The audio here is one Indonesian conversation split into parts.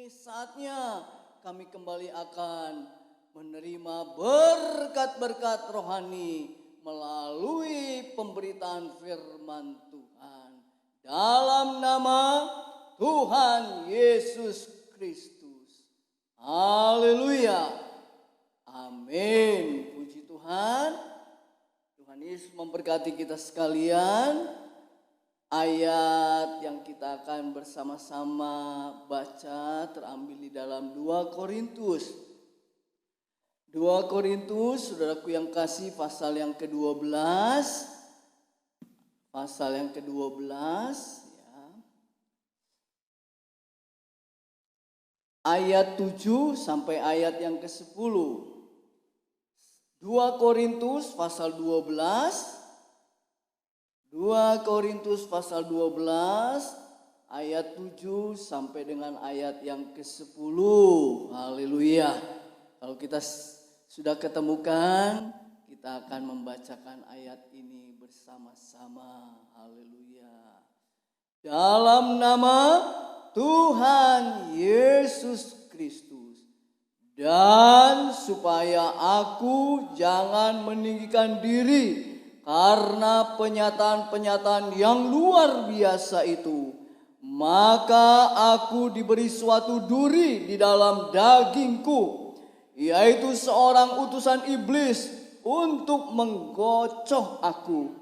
saatnya kami kembali akan menerima berkat-berkat rohani melalui pemberitaan firman Tuhan. Dalam nama Tuhan Yesus Kristus. Haleluya. Amin. Puji Tuhan. Tuhan Yesus memberkati kita sekalian. Ayat yang kita akan bersama-sama baca terambil di dalam 2 Korintus. 2 Korintus, saudaraku yang kasih, pasal yang ke-12. Pasal yang ke-12 ya. Ayat 7 sampai ayat yang ke-10. 2 Korintus pasal 12. 2 Korintus pasal 12 ayat 7 sampai dengan ayat yang ke-10. Haleluya. Kalau kita sudah ketemukan, kita akan membacakan ayat ini bersama-sama. Haleluya. Dalam nama Tuhan Yesus Kristus, dan supaya aku jangan meninggikan diri karena penyataan-penyataan yang luar biasa itu, maka aku diberi suatu duri di dalam dagingku, yaitu seorang utusan iblis untuk menggocok aku,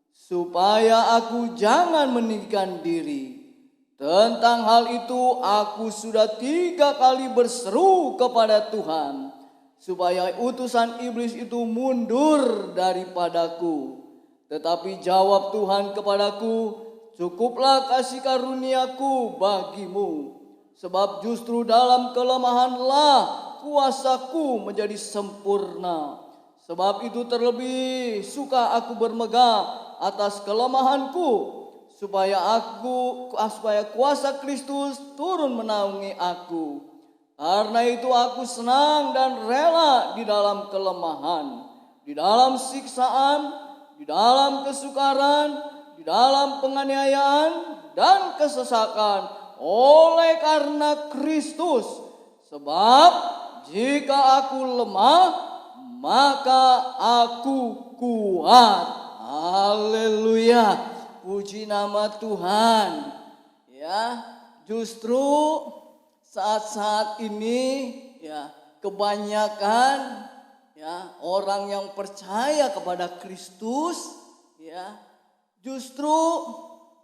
supaya aku jangan meninggikan diri. Tentang hal itu aku sudah 3 kali berseru kepada Tuhan, supaya utusan iblis itu mundur daripadaku. Tetapi jawab Tuhan kepadaku, cukuplah kasih karuniaku bagimu, sebab justru dalam kelemahanlah kuasaku menjadi sempurna. Sebab itu terlebih suka aku bermegah atas kelemahanku, supaya kuasa Kristus turun menaungi aku. Karena itu aku senang dan rela di dalam kelemahan, di dalam siksaan, di dalam kesukaran, di dalam penganiayaan dan kesesakan oleh karena Kristus. Sebab jika aku lemah, maka aku kuat. Haleluya. Puji nama Tuhan. Ya, justru saat-saat ini ya kebanyakan ya orang yang percaya kepada Kristus ya justru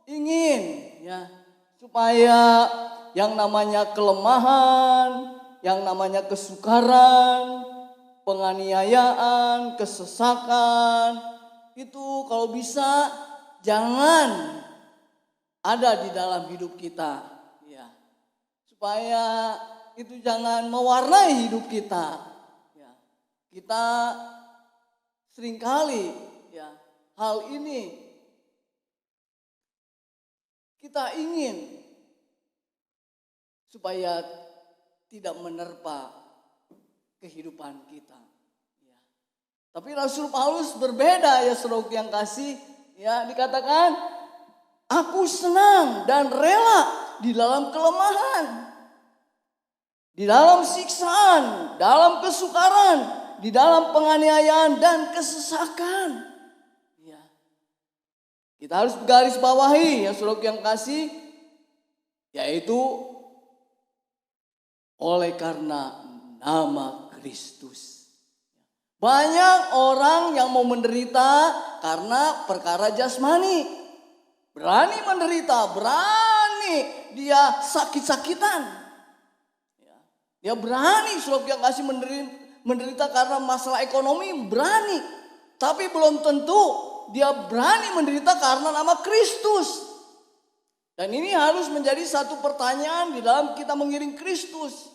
ingin ya supaya yang namanya kelemahan, yang namanya kesukaran, penganiayaan, kesesakan itu kalau bisa jangan ada di dalam hidup kita. Supaya itu jangan mewarnai hidup kita. Ya, kita seringkali ya hal ini kita ingin supaya tidak menerpa kehidupan kita. Ya. Tapi Rasul Paulus berbeda ya saudara yang kasih. Ya dikatakan, aku senang dan rela di dalam kelemahan, di dalam siksaan, dalam kesukaran, di dalam penganiayaan dan kesesakan. Ya. Kita harus garis bawahi ya saudara yang kasih, yaitu oleh karena nama Kristus. Banyak orang yang mau menderita karena perkara jasmani. Berani menderita, berani dia sakit-sakitan. Dia berani saudara yang kasih menderita karena masalah ekonomi, berani. Tapi belum tentu dia berani menderita karena nama Kristus. Dan ini harus menjadi satu pertanyaan di dalam kita mengiring Kristus.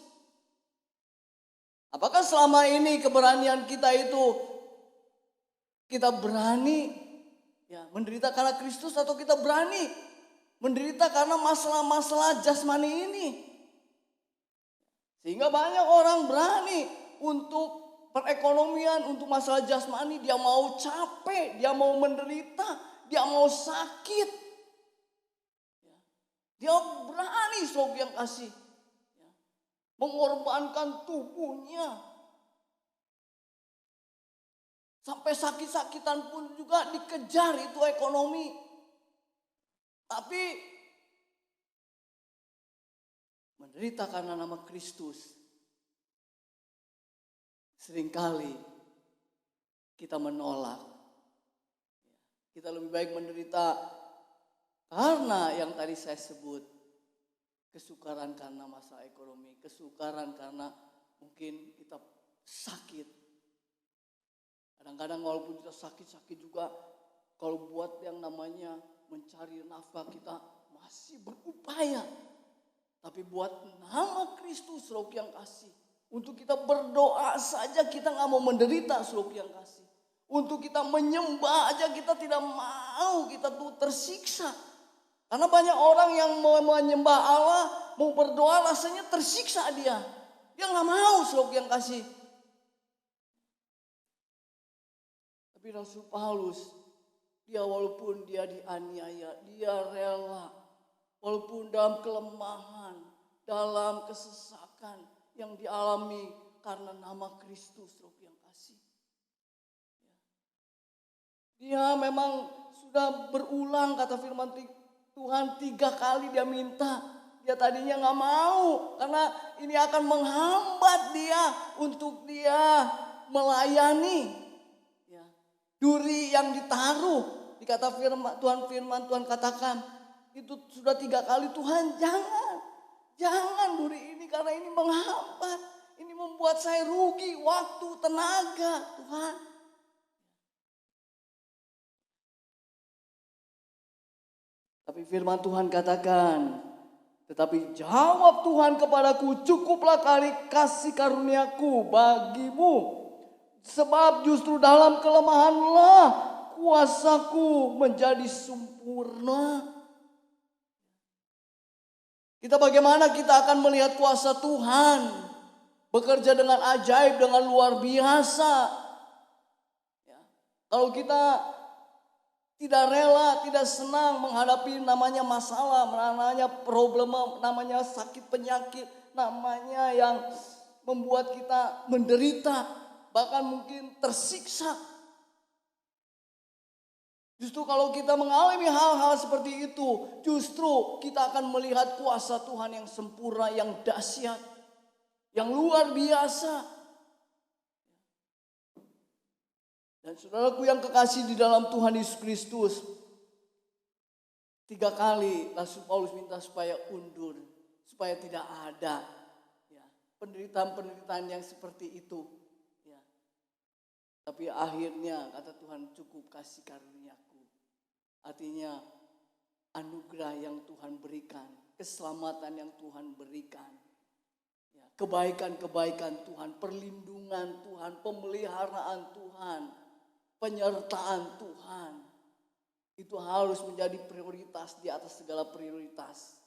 Apakah selama ini keberanian kita itu kita berani ya menderita karena Kristus, atau kita berani menderita karena masalah-masalah jasmani ini? Sehingga banyak orang berani untuk perekonomian, untuk masalah jasmani, dia mau capek, dia mau menderita, dia mau sakit. Dia berani saudara yang kasih. Ya. Mengorbankan tubuhnya. Sampai sakit-sakitan pun juga dikejar itu ekonomi. Tapi menderita karena nama Kristus. Seringkali kita menolak. Kita lebih baik menderita karena yang tadi saya sebut. Kesukaran karena masalah ekonomi. Kesukaran karena mungkin kita sakit. Kadang-kadang walaupun kita sakit-sakit juga, kalau buat yang namanya mencari nafkah kita masih berupaya. Tapi buat nama Kristus saudara yang kasih. Untuk kita berdoa saja kita gak mau menderita saudara yang kasih. Untuk kita menyembah aja kita tidak mau, kita tuh tersiksa. Karena banyak orang yang mau menyembah Allah, mau berdoa rasanya tersiksa dia. Dia gak mau saudara yang kasih. Tapi Rasul Paulus, dia walaupun dia dianiaya, dia rela. Walaupun dalam kelemahan, dalam kesesakan yang dialami karena nama Kristus yang kasih. Dia memang sudah berulang kata firman Tuhan 3 kali dia minta. Dia tadinya gak mau karena ini akan menghambat dia untuk dia melayani. Duri yang ditaruh, dikata firman Tuhan katakan, itu sudah 3 kali Tuhan jangan duri ini karena ini menghambat, ini membuat saya rugi waktu, tenaga Tuhan. Tapi firman Tuhan katakan, tetapi jawab Tuhan kepadaku, cukuplah kasih karuniaku bagimu. Sebab justru dalam kelemahanlah kuasaku menjadi sempurna. Bagaimana kita akan melihat kuasa Tuhan bekerja dengan ajaib, dengan luar biasa. Ya. Kalau kita tidak rela, tidak senang menghadapi namanya masalah, namanya problema, namanya sakit penyakit, namanya yang membuat kita menderita. Bahkan mungkin tersiksa. Justru kalau kita mengalami hal-hal seperti itu, justru kita akan melihat kuasa Tuhan yang sempurna, yang dahsyat, yang luar biasa. Dan saudaraku yang kekasih di dalam Tuhan Yesus Kristus, 3 kali Rasul Paulus minta supaya undur, supaya tidak ada penderitaan-penderitaan yang seperti itu. Tapi akhirnya kata Tuhan, cukup kasih karuniaku. Artinya anugerah yang Tuhan berikan, keselamatan yang Tuhan berikan, kebaikan-kebaikan Tuhan, perlindungan Tuhan, pemeliharaan Tuhan, penyertaan Tuhan. Itu harus menjadi prioritas di atas segala prioritas.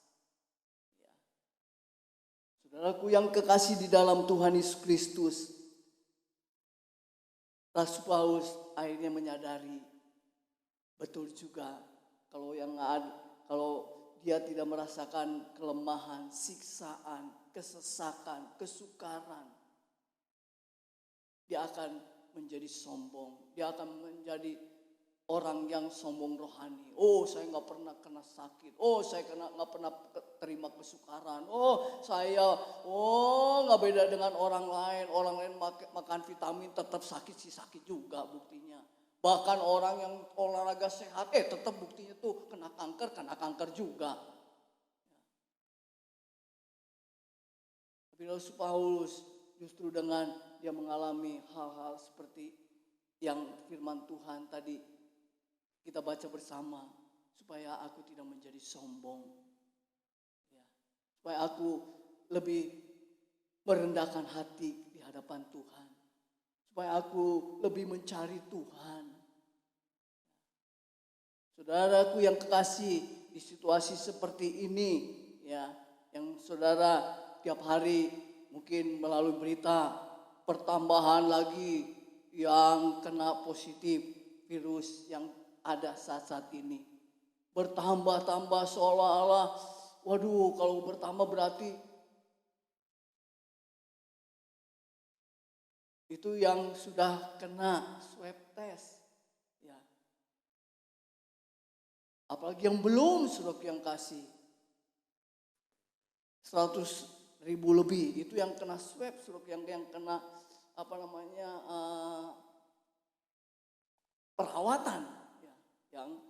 Saudaraku yang kekasih di dalam Tuhan Yesus Kristus, Rasul Paulus akhirnya menyadari betul juga kalau dia tidak merasakan kelemahan, siksaan, kesesakan, kesukaran, dia akan menjadi sombong, dia akan menjadi orang yang sombong rohani. Oh, saya nggak pernah kena sakit. Oh, saya nggak pernah terima kesukaran. Saya nggak beda dengan orang lain. Orang lain makan vitamin tetap sakit juga buktinya. Bahkan orang yang olahraga sehat, tetap buktinya tuh kena kanker juga. Tapi Rasul Paulus justru dengan dia mengalami hal-hal seperti yang firman Tuhan tadi kita baca bersama, supaya aku tidak menjadi sombong. Supaya aku lebih merendahkan hati di hadapan Tuhan. Supaya aku lebih mencari Tuhan. Saudaraku yang kekasih, di situasi seperti ini, yang saudara tiap hari mungkin melalui berita pertambahan lagi yang kena positif virus yang ada saat-saat ini. Bertambah-tambah seolah-olah Waduh, kalau bertambah berarti itu yang sudah kena swab test. Ya. Apalagi yang belum, saudara yang kasih. 100.000 lebih itu yang kena swab, saudara yang kena perawatan, ya, yang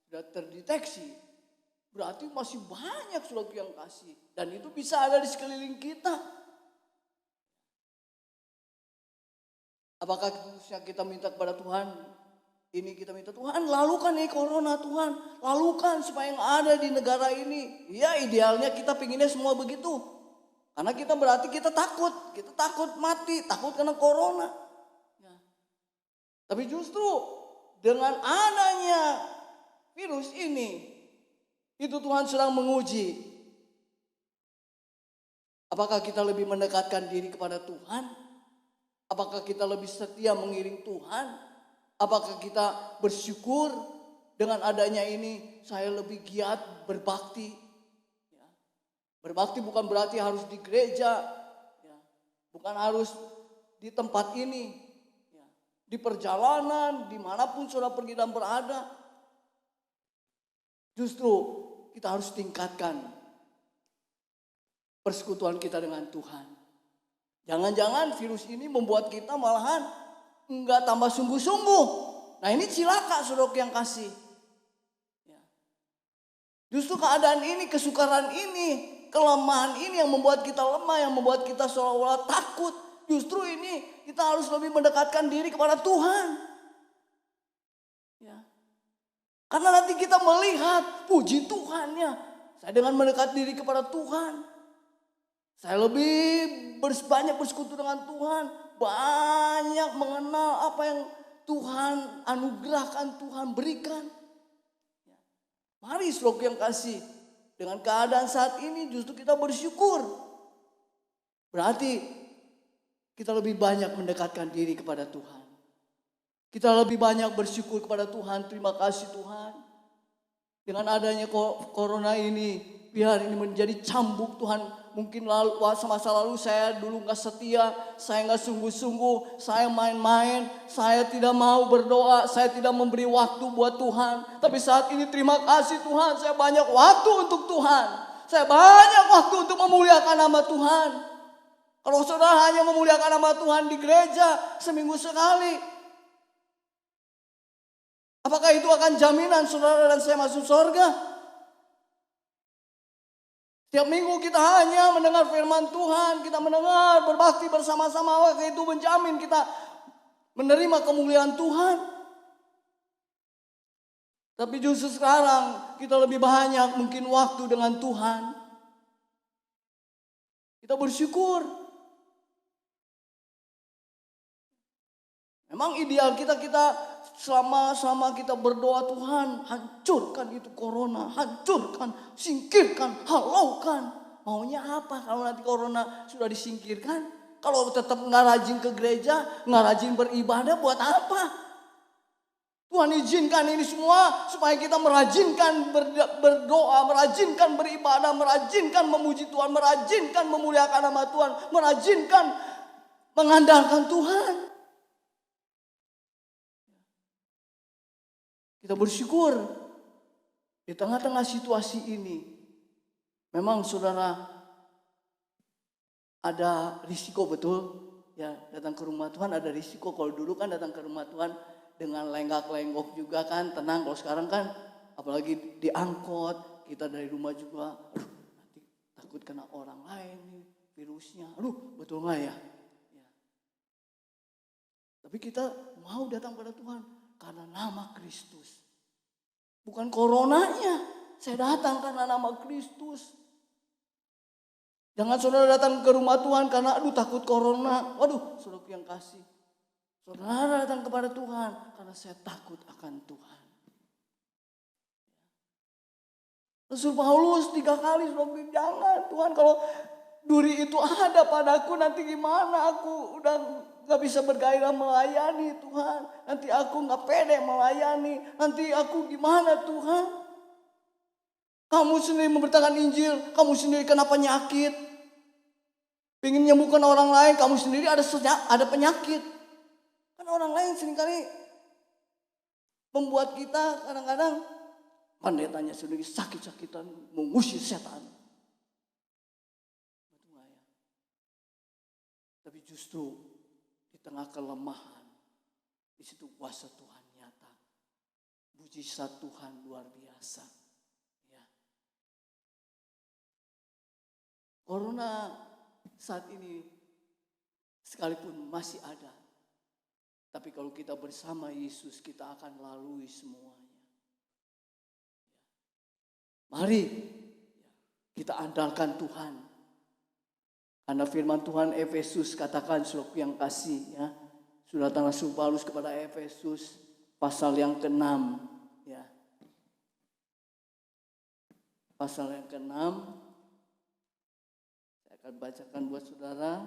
sudah terdeteksi. Berarti masih banyak saudara yang kasih, dan itu bisa ada di sekeliling kita. Apakah khususnya kita minta kepada Tuhan? Ini kita minta, Tuhan lalukan nih corona, Tuhan lalukan supaya yang ada di negara ini. Ya idealnya kita pinginnya semua begitu. Karena kita berarti kita takut mati, takut kena corona. Ya. Tapi justru dengan adanya virus ini, itu Tuhan sedang menguji. Apakah kita lebih mendekatkan diri kepada Tuhan? Apakah kita lebih setia mengiring Tuhan? Apakah kita bersyukur dengan adanya ini saya lebih giat berbakti? Ya. Berbakti bukan berarti harus di gereja, ya. Bukan harus di tempat ini, ya. Di perjalanan, dimanapun saudara pergi dan berada. Justru kita harus tingkatkan persekutuan kita dengan Tuhan. Jangan-jangan virus ini membuat kita malahan enggak tambah sungguh-sungguh. Nah ini cilaka saudara yang kasih. Ya. Justru keadaan ini, kesukaran ini, kelemahan ini yang membuat kita lemah, yang membuat kita seolah-olah takut. Justru ini kita harus lebih mendekatkan diri kepada Tuhan. Ya. Karena nanti kita melihat, puji Tuhan ya, saya dengan mendekat diri kepada Tuhan, saya lebih banyak bersekutu dengan Tuhan, banyak mengenal apa yang Tuhan anugerahkan, Tuhan berikan. Mari saudara yang kasih, dengan keadaan saat ini justru kita bersyukur. Berarti kita lebih banyak mendekatkan diri kepada Tuhan. Kita lebih banyak bersyukur kepada Tuhan, terima kasih Tuhan. Dengan adanya corona ini, biar ini menjadi cambuk Tuhan. Mungkin masa lalu saya dulu gak setia, saya gak sungguh-sungguh, saya main-main, saya tidak mau berdoa, saya tidak memberi waktu buat Tuhan. Tapi saat ini terima kasih Tuhan, saya banyak waktu untuk Tuhan. Saya banyak waktu untuk memuliakan nama Tuhan. Kalau saudara hanya memuliakan nama Tuhan di gereja seminggu sekali, apakah itu akan jaminan saudara dan saya masuk surga? Tiap minggu kita hanya mendengar firman Tuhan, kita mendengar berbakti bersama-sama, apakah itu menjamin kita menerima kemuliaan Tuhan? Tapi justru sekarang kita lebih banyak mungkin waktu dengan Tuhan. Kita bersyukur. Memang ideal kita selama kita berdoa, Tuhan hancurkan itu corona, hancurkan, singkirkan, halaukan. Maunya apa kalau nanti corona sudah disingkirkan? Kalau tetap nggak rajin ke gereja, nggak rajin beribadah, buat apa? Tuhan izinkan ini semua supaya kita merajinkan berdoa, merajinkan beribadah, merajinkan memuji Tuhan, merajinkan memuliakan nama Tuhan, merajinkan mengandalkan Tuhan. Kita bersyukur di tengah-tengah situasi ini. Memang saudara ada risiko betul. Ya datang ke rumah Tuhan ada risiko. Kalau dulu kan datang ke rumah Tuhan dengan lenggak-lenggok juga kan tenang. Kalau sekarang kan apalagi diangkut kita dari rumah juga. Aduh nanti takut kena orang lain nih virusnya. Aduh betul nggak ya? Ya. Tapi kita mau datang pada Tuhan. Karena nama Kristus. Bukan coronanya. Saya datang karena nama Kristus. Jangan saudara datang ke rumah Tuhan karena aduh takut corona. Waduh saudara yang kasih. Saudara datang kepada Tuhan karena saya takut akan Tuhan. Rasul Paulus 3 kali sudah bilang jangan Tuhan kalau duri itu ada padaku nanti gimana aku udah gak bisa bergairah melayani Tuhan. Nanti aku gak pede melayani. Nanti aku gimana Tuhan. Kamu sendiri memberitakan Injil, kamu sendiri kena penyakit. Pengen menyembuhkan orang lain, kamu sendiri ada penyakit. Kan orang lain seringkali membuat kita kadang-kadang pendetanya sendiri sakit-sakitan, mengusir setan. Tapi justru di tengah kelemahan, di situ kuasa Tuhan nyata. Mujizat Tuhan luar biasa. Ya. Corona saat ini sekalipun masih ada, tapi kalau kita bersama Yesus, kita akan lalui semuanya. Mari kita andalkan Tuhan. Karena firman Tuhan Efesus katakan, saudara yang kasih, ya, suratan Rasul Paulus kepada Efesus pasal yang ke-6, ya. Pasal yang ke-6, saya akan bacakan buat saudara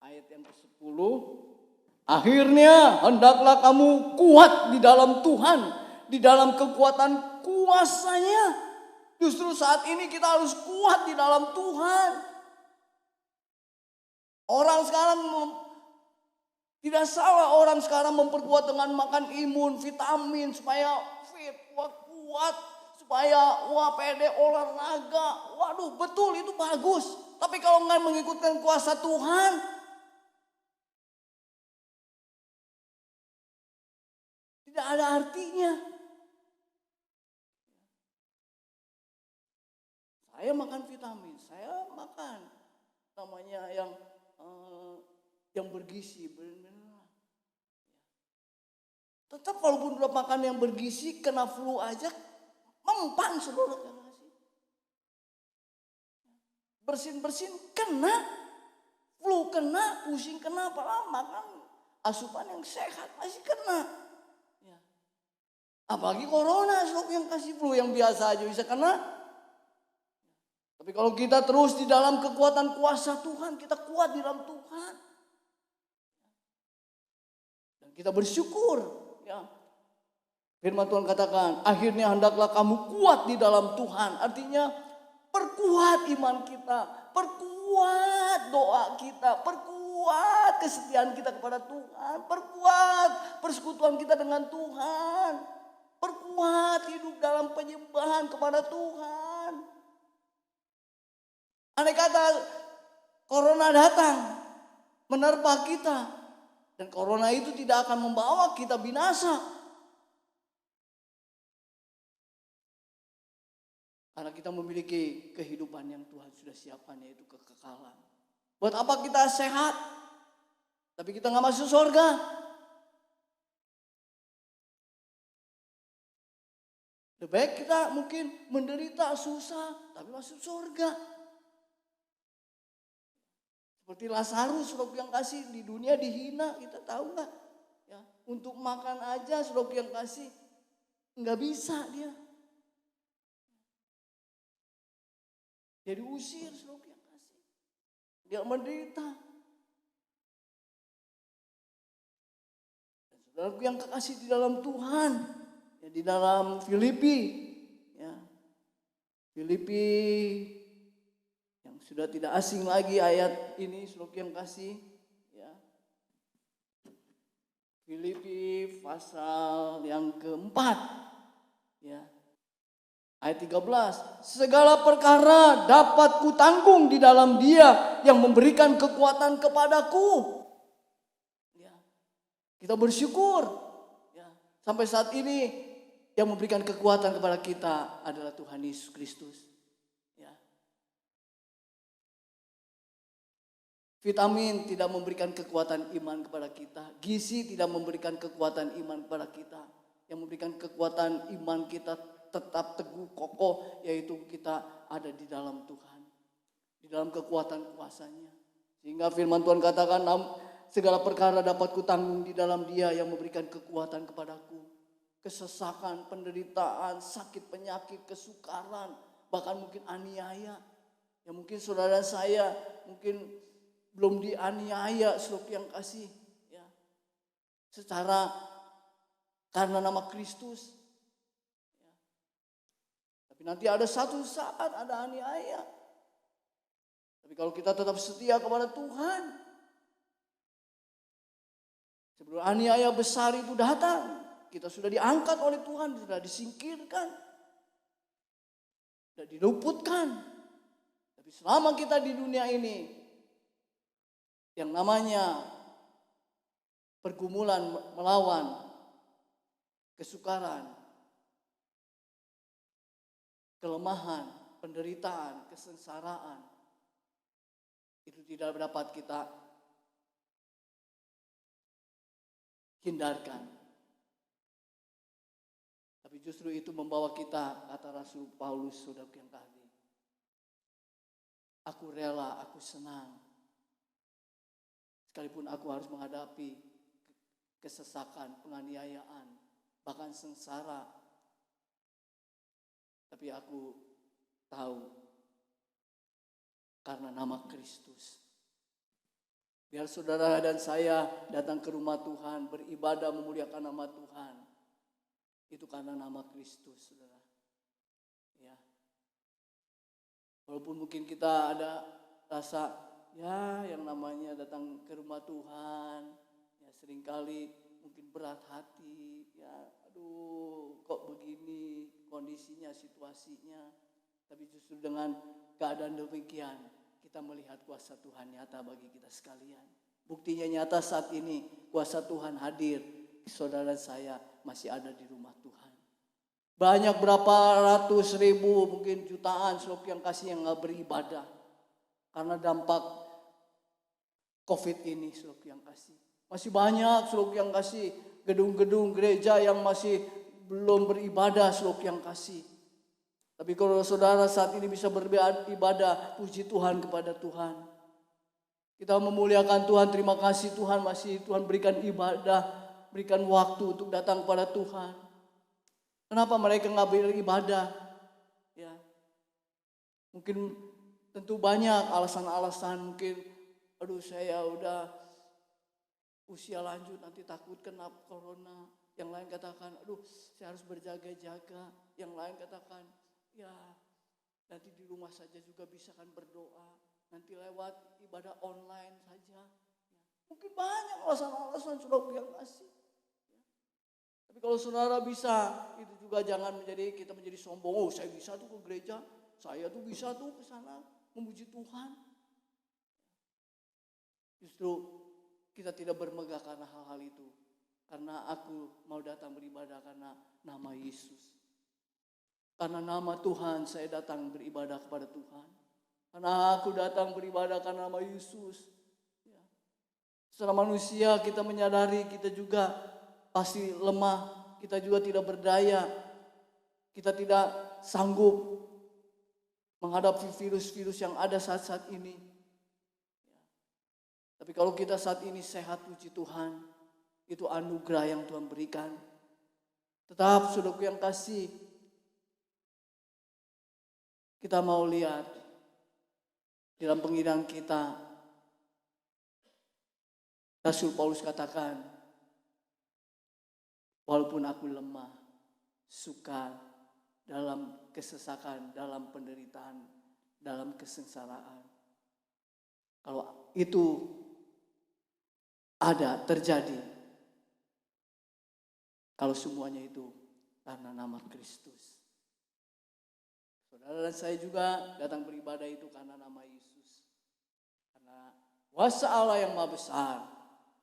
ayat yang ke-10. Akhirnya hendaklah kamu kuat di dalam Tuhan, di dalam kekuatan kuasa-Nya. Justru saat ini kita harus kuat di dalam Tuhan. Orang sekarang tidak salah, orang sekarang memperkuat dengan makan imun, vitamin supaya fit, kuat, supaya pede olahraga. Waduh, betul itu bagus. Tapi kalau nggak mengikutkan kuasa Tuhan, tidak ada artinya. Saya makan vitamin, saya makan namanya yang bergizi, benar. Tetap walaupun udah makan yang bergizi, kena flu aja, mempan seluruh yang ngasih. Bersin-bersin kena, flu kena, pusing kena, padahal makan asupan yang sehat masih kena. Ya. Apalagi corona, yang kasih flu yang biasa aja bisa kena. Tapi kalau kita terus di dalam kekuatan kuasa Tuhan, kita kuat di dalam Tuhan. Dan kita bersyukur. Ya. Firman Tuhan katakan, akhirnya hendaklah kamu kuat di dalam Tuhan. Artinya perkuat iman kita, perkuat doa kita, perkuat kesetiaan kita kepada Tuhan, perkuat persekutuan kita dengan Tuhan, perkuat hidup dalam penyembahan kepada Tuhan. Andai kata corona datang menerpa kita, dan corona itu tidak akan membawa kita binasa. Karena kita memiliki kehidupan yang Tuhan sudah siapkan, yaitu kekekalan. Buat apa kita sehat, tapi kita gak masuk surga? Lebih baik kita mungkin menderita susah, tapi masuk surga. Seperti Lazarus, saudara yang kasih, di dunia dihina, kita tahu nggak? Ya, untuk makan aja saudara yang kasih nggak bisa dia. Dia diusir saudara yang kasih. Dia menderita. Dan saudara yang kekasih di dalam Tuhan, ya, di dalam Filipi, ya, Filipi yang sudah tidak asing lagi ayat ini, saudara yang kasih, ya. Filipi pasal yang keempat, ya. Ayat 13, segala perkara dapat kutanggung di dalam Dia yang memberikan kekuatan kepadaku. Ya. Kita bersyukur, ya. Sampai saat ini yang memberikan kekuatan kepada kita adalah Tuhan Yesus Kristus. Vitamin tidak memberikan kekuatan iman kepada kita. Gizi tidak memberikan kekuatan iman kepada kita. Yang memberikan kekuatan iman kita tetap teguh, kokoh, yaitu kita ada di dalam Tuhan. Di dalam kekuatan kuasa-Nya. Sehingga firman Tuhan katakan, segala perkara dapat kutanggung di dalam Dia yang memberikan kekuatan kepadaku. Kesesakan, penderitaan, sakit, penyakit, kesukaran, bahkan mungkin aniaya. Ya mungkin saudara saya, mungkin belum dianiaya, saudara yang kasih, ya, secara karena nama Kristus, ya. Tapi nanti ada satu saat ada aniaya. Tapi kalau kita tetap setia kepada Tuhan, sebelum aniaya besar itu datang, kita sudah diangkat oleh Tuhan, sudah disingkirkan, sudah diluputkan. Tapi selama kita di dunia ini, yang namanya pergumulan melawan kesukaran, kelemahan, penderitaan, kesengsaraan, itu tidak dapat kita hindarkan. Tapi justru itu membawa kita, kata Rasul Paulus, saudara yang kasih, aku rela, aku senang, sekalipun aku harus menghadapi kesesakan, penganiayaan, bahkan sengsara. Tapi aku tahu karena nama Kristus. Biar saudara dan saya datang ke rumah Tuhan, beribadah memuliakan nama Tuhan. Itu karena nama Kristus, saudara. Ya. Walaupun mungkin kita ada rasa, ya yang namanya datang ke rumah Tuhan, ya seringkali mungkin berat hati, ya aduh kok begini kondisinya, situasinya. Tapi justru dengan keadaan demikian, kita melihat kuasa Tuhan nyata bagi kita sekalian. Buktinya nyata saat ini, kuasa Tuhan hadir. Saudara saya masih ada di rumah Tuhan. Banyak berapa ratus ribu, mungkin jutaan saudara yang kasih yang gak beribadah. Karena dampak COVID ini saudara yang kasih. Masih banyak saudara yang kasih gedung-gedung gereja yang masih belum beribadah saudara yang kasih. Tapi kalau saudara saat ini bisa beribadah, puji Tuhan kepada Tuhan. Kita memuliakan Tuhan, terima kasih Tuhan masih Tuhan berikan ibadah, berikan waktu untuk datang kepada Tuhan. Kenapa mereka nggak beribadah? Ya, mungkin tentu banyak alasan-alasan, mungkin aduh saya udah usia lanjut nanti takut kena corona. Yang lain katakan aduh saya harus berjaga-jaga. Yang lain katakan ya nanti di rumah saja juga bisa kan berdoa. Nanti lewat ibadah online saja. Ya. Mungkin banyak alasan-alasan saudara yang kasih. Ya. Tapi kalau saudara bisa, itu juga jangan kita menjadi sombong. Oh saya bisa tuh ke gereja, saya tuh bisa tuh ke sana memuji Tuhan. Justru kita tidak bermegah karena hal-hal itu. Karena aku mau datang beribadah karena nama Yesus. Karena nama Tuhan saya datang beribadah kepada Tuhan. Karena aku datang beribadah karena nama Yesus. Ya. Secara manusia kita menyadari kita juga pasti lemah. Kita juga tidak berdaya. Kita tidak sanggup menghadapi virus-virus yang ada saat-saat ini. Ya. Tapi kalau kita saat ini sehat, puji Tuhan. Itu anugerah yang Tuhan berikan. Tetap saudaraku yang kasih. Kita mau lihat dalam pengiran kita, Rasul Paulus katakan, walaupun aku lemah, sukar dalam kesesakan, dalam penderitaan, dalam kesengsaraan. Kalau itu ada, terjadi, kalau semuanya itu karena nama Kristus. Saudara dan saya juga datang beribadah itu karena nama Yesus. Karena kuasa Allah yang maha besar,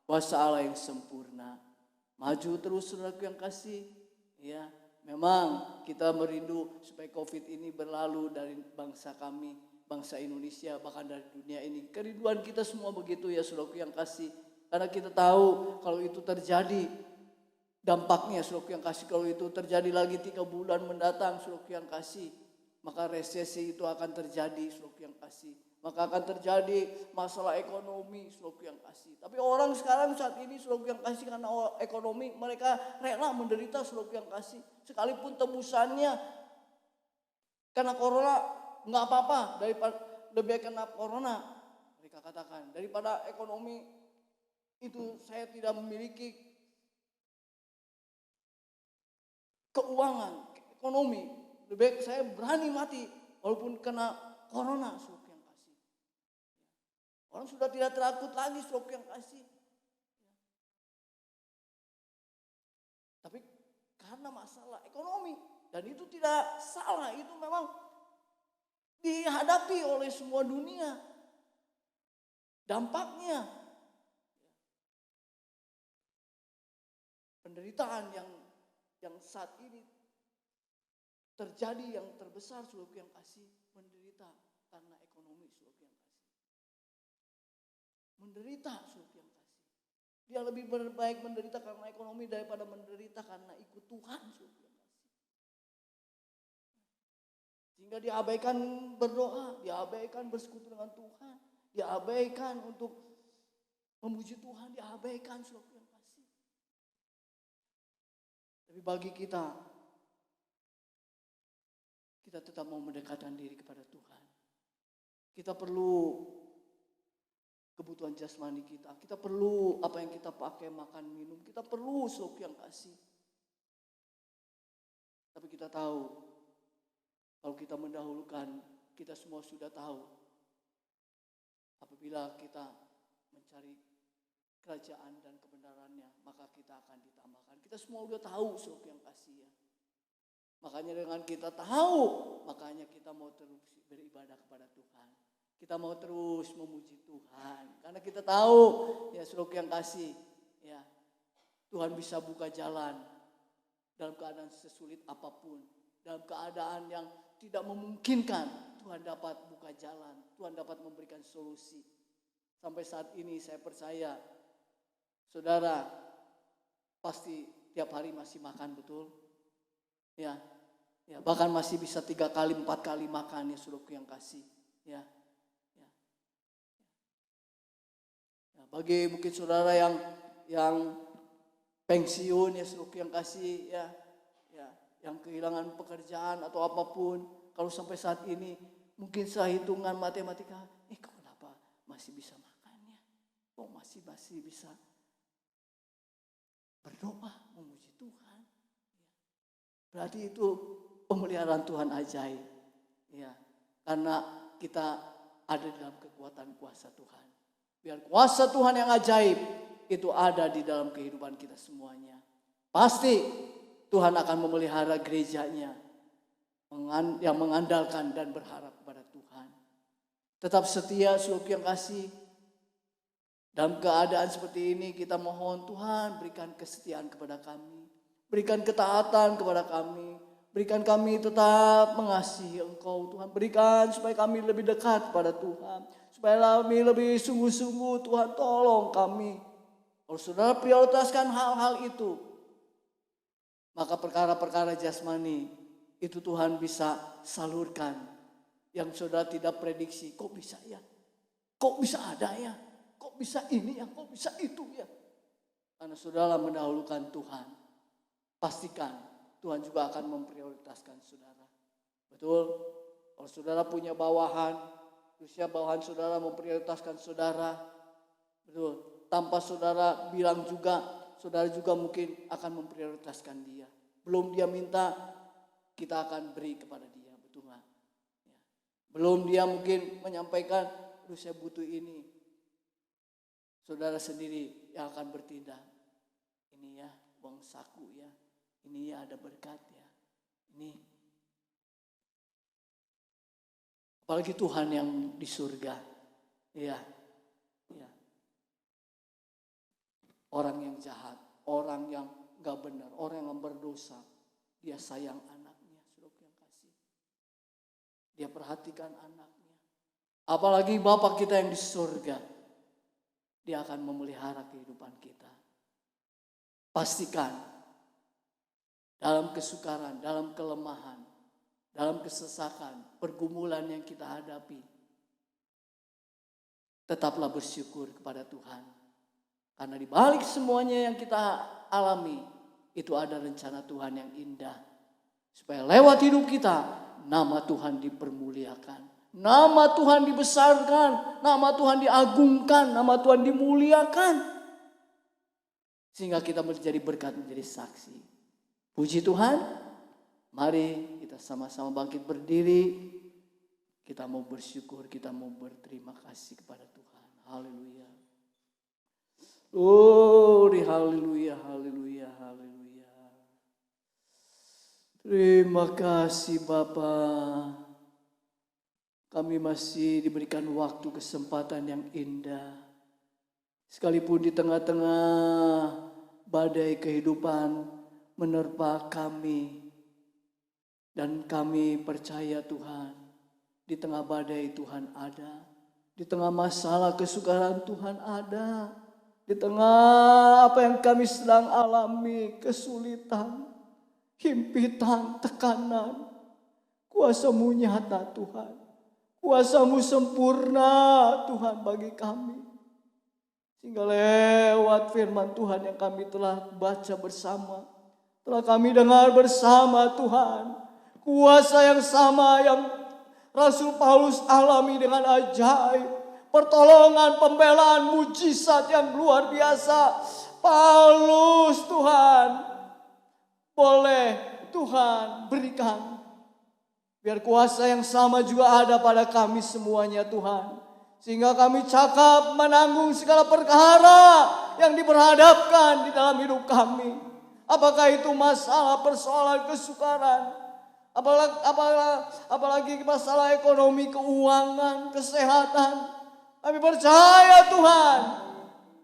kuasa Allah yang sempurna. Maju terus saudaraku yang kasih. Ya, memang kita merindu supaya COVID ini berlalu dari bangsa kami, bangsa Indonesia, bahkan dari dunia ini. Kerinduan kita semua begitu ya saudaraku yang kasih. Karena kita tahu kalau itu terjadi, dampaknya saudaraku yang kasih, kalau itu terjadi lagi 3 bulan mendatang saudaraku yang kasih, maka resesi itu akan terjadi saudaraku yang kasih. Maka akan terjadi masalah ekonomi saudaraku yang kasih. Tapi orang sekarang saat ini saudaraku yang kasih karena ekonomi mereka rela menderita saudaraku yang kasih. Sekalipun tebusannya karena corona nggak apa-apa daripada lebih kena corona. Mereka katakan daripada ekonomi itu saya tidak memiliki keuangan, ekonomi. Lebih baik saya berani mati walaupun kena corona, saudara yang kasih. Orang sudah tidak takut lagi, saudara yang kasih. Tapi karena masalah ekonomi, dan itu tidak salah, itu memang dihadapi oleh semua dunia. Dampaknya penderitaan yang saat ini terjadi yang terbesar, saudara yang kasih, menderita karena ekonomi, saudara yang kasih. Menderita, saudara yang kasih. Dia lebih baik menderita karena ekonomi daripada menderita karena ikut Tuhan, saudara yang kasih. Sehingga diabaikan berdoa, diabaikan bersekutu dengan Tuhan, diabaikan untuk memuji Tuhan, diabaikan, saudara yang kasih. Tapi bagi kita tetap mau mendekatkan diri kepada Tuhan. Kita perlu kebutuhan jasmani kita. Kita perlu apa yang kita pakai, makan, minum. Kita perlu saudara yang kasih. Tapi kita tahu, kalau kita mendahulukan, kita semua sudah tahu. Apabila kita mencari kerajaan dan kebenarannya, maka kita akan ditambahkan. Kita semua sudah tahu, saudara yang kasih ya. Makanya dengan kita tahu, makanya kita mau terus beribadah kepada Tuhan. Kita mau terus memuji Tuhan. Karena kita tahu, ya saudara yang kasih, ya Tuhan bisa buka jalan dalam keadaan sesulit apapun. Dalam keadaan yang tidak memungkinkan, Tuhan dapat buka jalan. Tuhan dapat memberikan solusi. Sampai saat ini saya percaya, saudara pasti tiap hari masih makan, betul? Ya, bahkan masih bisa 3 kali, 4 kali makan ya saudaraku yang kasih. Ya. Bagi mungkin saudara yang pensiun ya saudaraku yang kasih ya, yang kehilangan pekerjaan atau apapun, kalau sampai saat ini mungkin saya hitungan matematika, kok kenapa masih bisa makan ya? Kok masih bisa berdoa memuji Tuhan? Berarti itu pemeliharaan Tuhan ajaib. Ya, karena kita ada dalam kekuatan kuasa Tuhan. Biar kuasa Tuhan yang ajaib itu ada di dalam kehidupan kita semuanya. Pasti Tuhan akan memelihara gerejanya yang mengandalkan dan berharap kepada Tuhan. Tetap setia, saudara yang kasih. Dalam keadaan seperti ini kita mohon Tuhan berikan kesetiaan kepada kami. Berikan ketaatan kepada kami. Berikan kami tetap mengasihi Engkau Tuhan. Berikan supaya kami lebih dekat kepada Tuhan. Supaya kami lebih sungguh-sungguh Tuhan tolong kami. Kalau saudara prioritaskan hal-hal itu, maka perkara-perkara jasmani itu Tuhan bisa salurkan. Yang saudara tidak prediksi, kok bisa ya? Kok bisa ada ya? Kok bisa ini ya? Kok bisa itu ya? Karena saudara mendahulukan Tuhan. Pastikan Tuhan juga akan memprioritaskan saudara. Betul? Kalau saudara punya bawahan, terusnya bawahan saudara memprioritaskan saudara. Betul? Tanpa saudara bilang juga, saudara juga mungkin akan memprioritaskan dia. Belum dia minta, kita akan beri kepada dia. Betul nggak? Ya. Belum dia mungkin menyampaikan, saya butuh ini. Saudara sendiri yang akan bertindak. Ini ya, uang saku ya. Ini ya ada berkat ya. Ini. Apalagi Tuhan yang di surga. Ya. Orang yang jahat, orang yang gak benar, orang yang berdosa. Dia sayang anaknya, saudara yang kasih. Dia perhatikan anaknya. Apalagi Bapa kita yang di surga. Dia akan memelihara kehidupan kita. Pastikan. Dalam kesukaran, dalam kelemahan, dalam kesesakan, pergumulan yang kita hadapi. Tetaplah bersyukur kepada Tuhan. Karena di balik semuanya yang kita alami, itu ada rencana Tuhan yang indah. Supaya lewat hidup kita, nama Tuhan dipermuliakan. Nama Tuhan dibesarkan, nama Tuhan diagungkan, nama Tuhan dimuliakan. Sehingga kita menjadi berkat, menjadi saksi. Puji Tuhan, mari kita kita sama-sama bangkit berdiri. Kita mau bersyukur, kita mau berterima kasih kepada Tuhan. Haleluya. Glory, haleluya, haleluya, haleluya. Terima kasih Bapa. Kami masih diberikan waktu kesempatan yang indah. Sekalipun di tengah-tengah badai kehidupan menerpa kami. Dan kami percaya Tuhan. Di tengah badai Tuhan ada. Di tengah masalah kesukaran Tuhan ada. Di tengah apa yang kami sedang alami, kesulitan, himpitan, tekanan. Kuasa-Mu nyata Tuhan. Kuasa-Mu sempurna Tuhan bagi kami. Sehingga lewat firman Tuhan yang kami telah baca bersama. Telah kami dengar bersama Tuhan. Kuasa yang sama yang Rasul Paulus alami dengan ajaib, pertolongan, pembelaan, mujizat yang luar biasa. Paulus Tuhan, boleh Tuhan berikan. Biar kuasa yang sama juga ada pada kami semuanya Tuhan. Sehingga kami cakap menanggung segala perkara yang diperhadapkan di dalam hidup kami. Apakah itu masalah, persoalan, kesukaran. Apalagi masalah ekonomi, keuangan, kesehatan. Kami percaya Tuhan.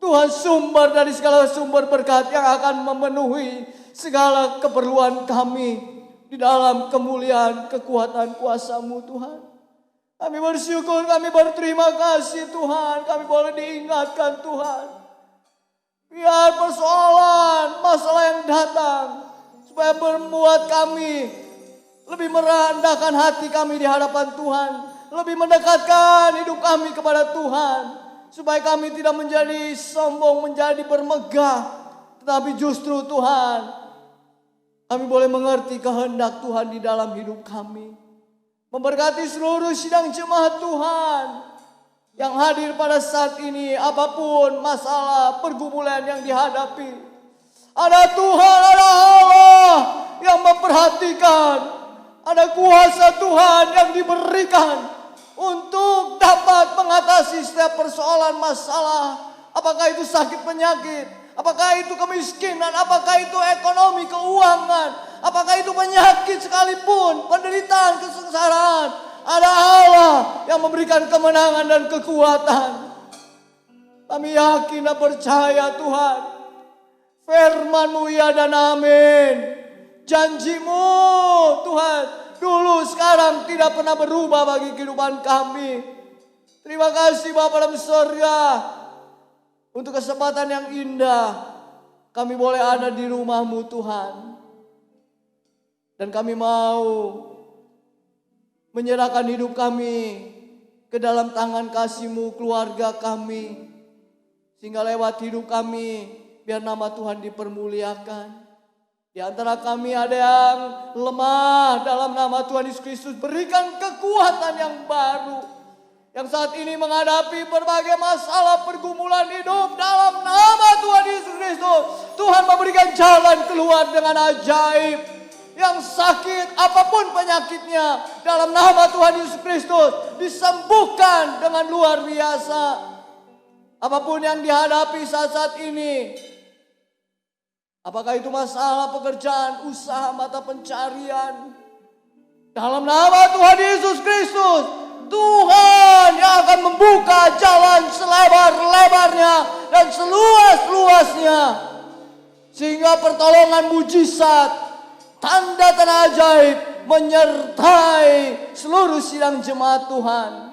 Tuhan sumber dari segala sumber berkat yang akan memenuhi segala keperluan kami. Di dalam kemuliaan, kekuatan kuasa-Mu Tuhan. Kami bersyukur, kami berterima kasih Tuhan. Kami boleh diingatkan Tuhan. Biar persoalan, masalah yang datang. Supaya membuat kami lebih merendahkan hati kami di hadapan Tuhan. Lebih mendekatkan hidup kami kepada Tuhan. Supaya kami tidak menjadi sombong, menjadi bermegah. Tetapi justru Tuhan, kami boleh mengerti kehendak Tuhan di dalam hidup kami. Memberkati seluruh sidang jemaat Tuhan. Yang hadir pada saat ini, apapun masalah, pergumulan yang dihadapi. Ada Tuhan, ada Allah yang memperhatikan. Ada kuasa Tuhan yang diberikan untuk dapat mengatasi setiap persoalan masalah. Apakah itu sakit penyakit, apakah itu kemiskinan, apakah itu ekonomi, keuangan, apakah itu penyakit sekalipun, penderitaan, kesengsaraan. Ada Allah yang memberikan kemenangan dan kekuatan. Kami yakin dan percaya Tuhan. Firman-Mu ya dan amin. Janji-Mu Tuhan dulu sekarang tidak pernah berubah bagi kehidupan kami. Terima kasih Bapa dalam surga untuk kesempatan yang indah kami boleh ada di rumah-Mu Tuhan. Dan kami mau menyerahkan hidup kami ke dalam tangan kasih-Mu, keluarga kami. Sehingga lewat hidup kami biar nama Tuhan dipermuliakan. Di antara kami ada yang lemah, dalam nama Tuhan Yesus Kristus berikan kekuatan yang baru. Yang saat ini menghadapi berbagai masalah pergumulan hidup dalam nama Tuhan Yesus Kristus. Tuhan memberikan jalan keluar dengan ajaib. Yang sakit apapun penyakitnya dalam nama Tuhan Yesus Kristus disembuhkan dengan luar biasa. Apapun yang dihadapi saat-saat ini. Apakah itu masalah pekerjaan, usaha, mata pencarian. Dalam nama Tuhan Yesus Kristus, Tuhan yang akan membuka jalan selebar-lebarnya dan seluas-luasnya. Sehingga pertolongan mujizat, tanda-tanda ajaib menyertai seluruh sidang jemaat Tuhan.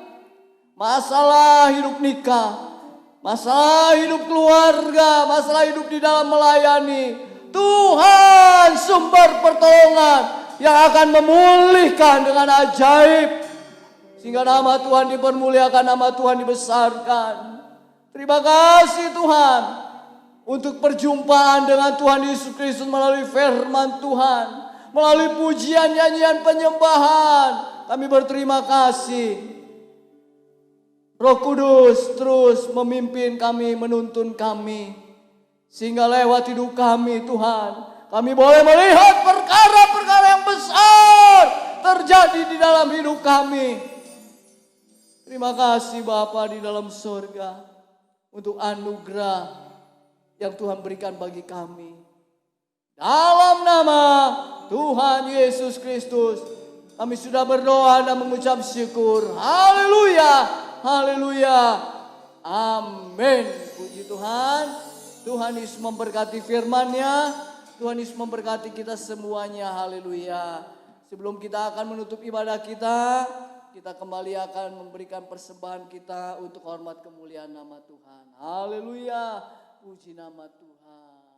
Masalah hidup nikah, masalah hidup keluarga, masalah hidup di dalam melayani. Tuhan sumber pertolongan yang akan memulihkan dengan ajaib. Sehingga nama Tuhan dipermuliakan, nama Tuhan dibesarkan. Terima kasih Tuhan untuk perjumpaan dengan Tuhan Yesus Kristus melalui firman Tuhan. Melalui pujian, nyanyian, penyembahan. Kami berterima kasih. Roh Kudus terus memimpin kami, menuntun kami. Sehingga lewat hidup kami Tuhan, kami boleh melihat perkara-perkara yang besar terjadi di dalam hidup kami. Terima kasih Bapa di dalam surga untuk anugerah yang Tuhan berikan bagi kami. Dalam nama Tuhan Yesus Kristus, kami sudah berdoa dan mengucap syukur. Haleluya, haleluya, amin. Puji Tuhan. Tuhan Yesus memberkati firman-Nya. Tuhan Yesus memberkati kita semuanya. Haleluya. Sebelum kita akan menutup ibadah kita kembali akan memberikan persembahan kita untuk hormat kemuliaan nama Tuhan. Haleluya. Puji nama Tuhan.